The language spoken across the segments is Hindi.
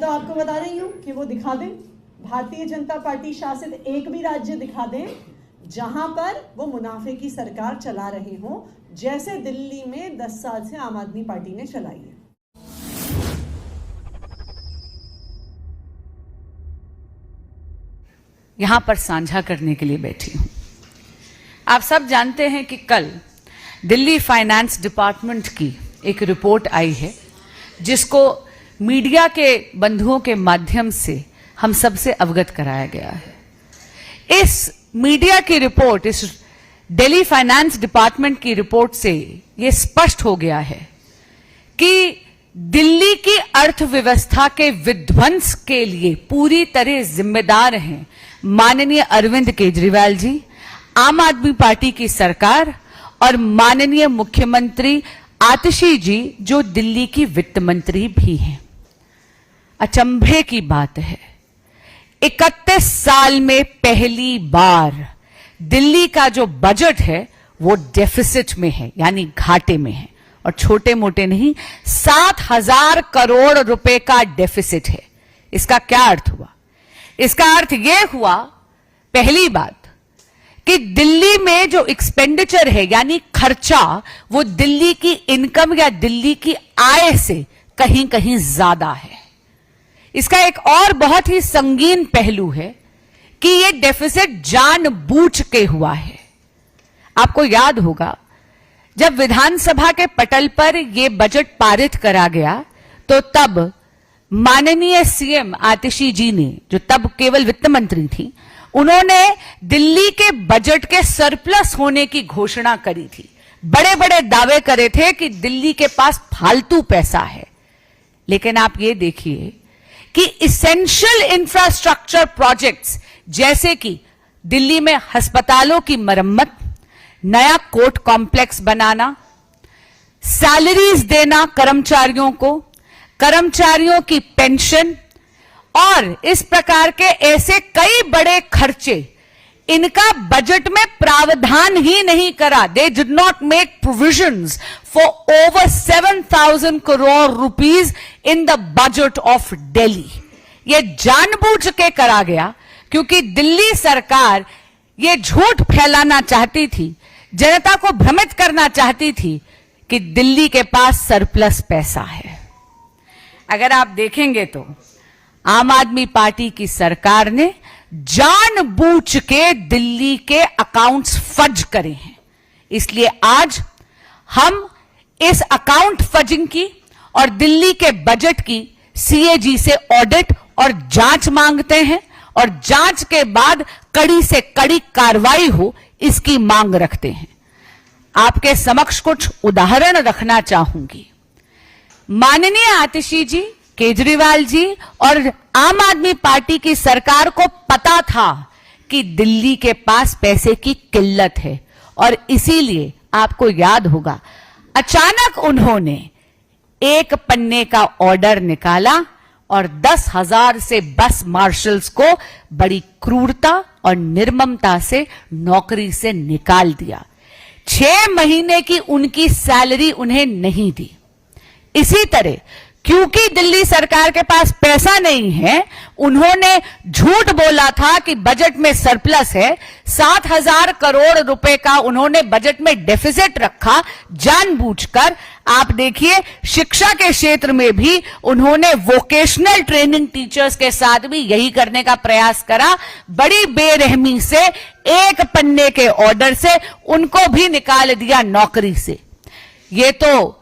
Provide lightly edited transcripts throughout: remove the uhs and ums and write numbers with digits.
तो आपको बता रही हूं कि वो दिखा दें, भारतीय जनता पार्टी शासित एक भी राज्य दिखा दें जहां पर वो मुनाफे की सरकार चला रहे हों, जैसे दिल्ली में 10 साल से आम आदमी पार्टी ने चलाई है। यहां पर साझा करने के लिए बैठी हूं। आप सब जानते हैं कि कल दिल्ली फाइनेंस डिपार्टमेंट की एक रिपोर्ट आई है, जिसको मीडिया के बंधुओं के माध्यम से हम सबसे अवगत कराया गया है। इस मीडिया की रिपोर्ट, इस दिल्ली फाइनेंस डिपार्टमेंट की रिपोर्ट से यह स्पष्ट हो गया है कि दिल्ली की अर्थव्यवस्था के विध्वंस के लिए पूरी तरह जिम्मेदार हैं माननीय अरविंद केजरीवाल जी, आम आदमी पार्टी की सरकार और माननीय मुख्यमंत्री आतिशी जी, जो दिल्ली की वित्त मंत्री भी हैं। अचंभे की बात है, 31 साल में पहली बार दिल्ली का जो बजट है वो डेफिसिट में है, यानी घाटे में है, और छोटे मोटे नहीं, 7,000 करोड़ रुपए का डेफिसिट है। इसका क्या अर्थ हुआ? इसका अर्थ यह हुआ, पहली बात, कि दिल्ली में जो एक्सपेंडिचर है यानी खर्चा, वो दिल्ली की इनकम या दिल्ली की आय से कहीं कहीं ज्यादा है। इसका एक और बहुत ही संगीन पहलू है कि ये डेफिसिट जानबूझ के हुआ है। आपको याद होगा, जब विधानसभा के पटल पर यह बजट पारित करा गया तो तब माननीय सीएम आतिशी जी ने, जो तब केवल वित्त मंत्री थी, उन्होंने दिल्ली के बजट के सरप्लस होने की घोषणा करी थी। बड़े बड़े दावे करे थे कि दिल्ली के पास फालतू पैसा है। लेकिन आप ये देखिए कि इसेंशियल इंफ्रास्ट्रक्चर प्रोजेक्ट्स, जैसे कि दिल्ली में अस्पतालों की मरम्मत, नया कोर्ट कॉम्प्लेक्स बनाना, सैलरीज देना कर्मचारियों को, कर्मचारियों की पेंशन और इस प्रकार के ऐसे कई बड़े खर्चे, इनका बजट में प्रावधान ही नहीं करा। They did not make provisions for over 7,000 crore rupees in the budget of Delhi. यह जानबूझ के करा गया क्योंकि दिल्ली सरकार यह झूठ फैलाना चाहती थी, जनता को भ्रमित करना चाहती थी कि दिल्ली के पास सरप्लस पैसा है। अगर आप देखेंगे तो आम आदमी पार्टी की सरकार ने जानबूझ के दिल्ली के अकाउंट्स फज करे हैं। इसलिए आज हम इस अकाउंट फजिंग की और दिल्ली के बजट की सीएजी से ऑडिट और जांच मांगते हैं, और जांच के बाद कड़ी से कड़ी कार्रवाई हो, इसकी मांग रखते हैं। आपके समक्ष कुछ उदाहरण रखना चाहूंगी। माननीय आतिशी जी, केजरीवाल जी और आम आदमी पार्टी की सरकार को पता था कि दिल्ली के पास पैसे की किल्लत है, और इसीलिए आपको याद होगा, अचानक उन्होंने एक पन्ने का ऑर्डर निकाला और 10,000 से बस मार्शल्स को बड़ी क्रूरता और निर्ममता से नौकरी से निकाल दिया। 6 महीने की उनकी सैलरी उन्हें नहीं दी। इसी तरह क्योंकि दिल्ली सरकार के पास पैसा नहीं है, उन्होंने झूठ बोला था कि बजट में सरप्लस है। 7,000 करोड़ रुपए का उन्होंने बजट में डेफिसिट रखा जानबूझकर। आप देखिए, शिक्षा के क्षेत्र में भी उन्होंने वोकेशनल ट्रेनिंग टीचर्स के साथ भी यही करने का प्रयास करा। बड़ी बेरहमी से एक पन्ने के ऑर्डर से उनको भी निकाल दिया नौकरी से। ये तो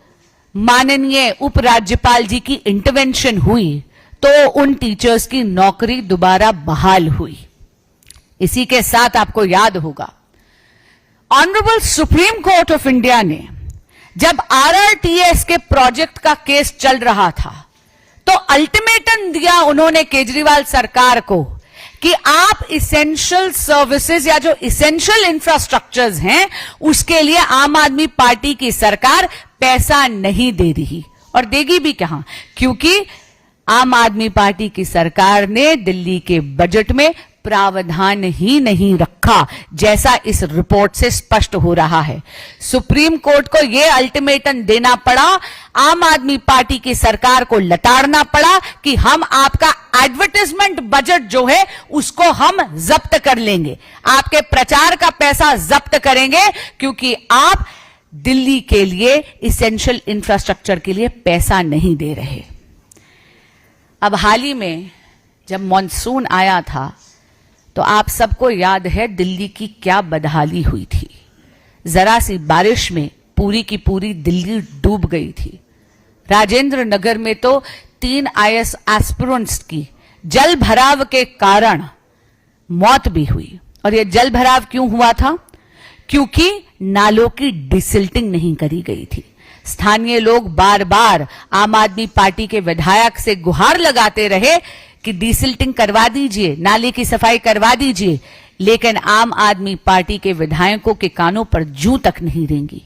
माननीय उपराज्यपाल जी की इंटरवेंशन हुई तो उन टीचर्स की नौकरी दोबारा बहाल हुई। इसी के साथ आपको याद होगा, honourable supreme court of India ने जब आरआरटीएस के प्रोजेक्ट का केस चल रहा था तो अल्टीमेटम दिया उन्होंने केजरीवाल सरकार को कि आप इसेंशियल सर्विसेज या जो इसेंशियल इंफ्रास्ट्रक्चर्स हैं उसके लिए आम आदमी पार्टी की सरकार पैसा नहीं दे रही, और देगी भी कहां, क्योंकि आम आदमी पार्टी की सरकार ने दिल्ली के बजट में प्रावधान ही नहीं रखा, जैसा इस रिपोर्ट से स्पष्ट हो रहा है। सुप्रीम कोर्ट को यह अल्टीमेटम देना पड़ा, आम आदमी पार्टी की सरकार को लताड़ना पड़ा कि हम आपका एडवर्टाइजमेंट बजट जो है उसको हम जब्त कर लेंगे, आपके प्रचार का पैसा जब्त करेंगे, क्योंकि आप दिल्ली के लिए इसेंशियल इंफ्रास्ट्रक्चर के लिए पैसा नहीं दे रहे। अब हाल ही में जब मॉनसून आया था तो आप सबको याद है दिल्ली की क्या बदहाली हुई थी। जरा सी बारिश में पूरी की पूरी दिल्ली डूब गई थी। राजेंद्र नगर में तो 3 IAS एस्पिरेंट्स की जल भराव के कारण मौत भी हुई। और यह जल भराव क्यों हुआ था? क्योंकि नालों की डिसिल्टिंग नहीं करी गई थी। स्थानीय लोग बार बार आम आदमी पार्टी के विधायक से गुहार लगाते रहे कि डिसिल्टिंग करवा दीजिए, नाले की सफाई करवा दीजिए, लेकिन आम आदमी पार्टी के विधायकों के कानों पर जूं तक नहीं रेंगी।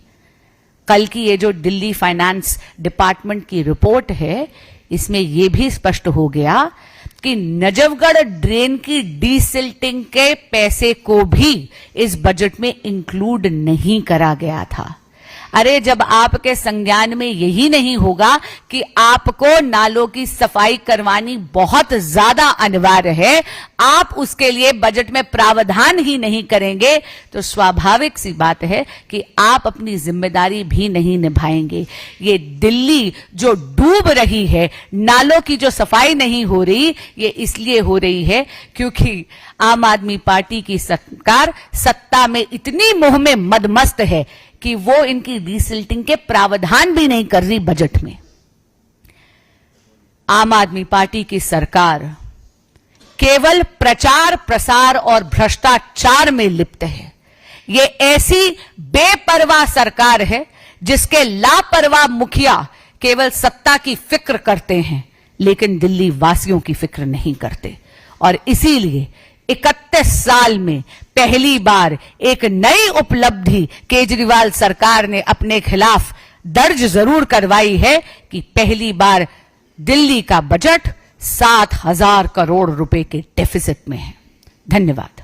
कल की ये जो दिल्ली फाइनेंस डिपार्टमेंट की रिपोर्ट है, इसमें यह भी स्पष्ट हो गया कि नजफगढ़ ड्रेन की डिसिल्टिंग के पैसे को भी इस बजट में इंक्लूड नहीं करा गया था। अरे जब आपके संज्ञान में यही नहीं होगा कि आपको नालों की सफाई करवानी बहुत ज्यादा अनिवार्य है, आप उसके लिए बजट में प्रावधान ही नहीं करेंगे, तो स्वाभाविक सी बात है कि आप अपनी जिम्मेदारी भी नहीं निभाएंगे। ये दिल्ली जो डूब रही है, नालों की जो सफाई नहीं हो रही, ये इसलिए हो रही है क्योंकि आम आदमी पार्टी की सरकार सत्ता में इतनी मोह में मदमस्त है कि वो इनकी डिसिल्टिंग के प्रावधान भी नहीं कर रही बजट में। आम आदमी पार्टी की सरकार केवल प्रचार प्रसार और भ्रष्टाचार में लिप्त है। ये ऐसी बेपरवाह सरकार है जिसके लापरवाह मुखिया केवल सत्ता की फिक्र करते हैं, लेकिन दिल्ली वासियों की फिक्र नहीं करते। और इसीलिए 31 साल में पहली बार एक नई उपलब्धि केजरीवाल सरकार ने अपने खिलाफ दर्ज जरूर करवाई है कि पहली बार दिल्ली का बजट 7,000 करोड़ रुपए के डेफिसिट में है। धन्यवाद।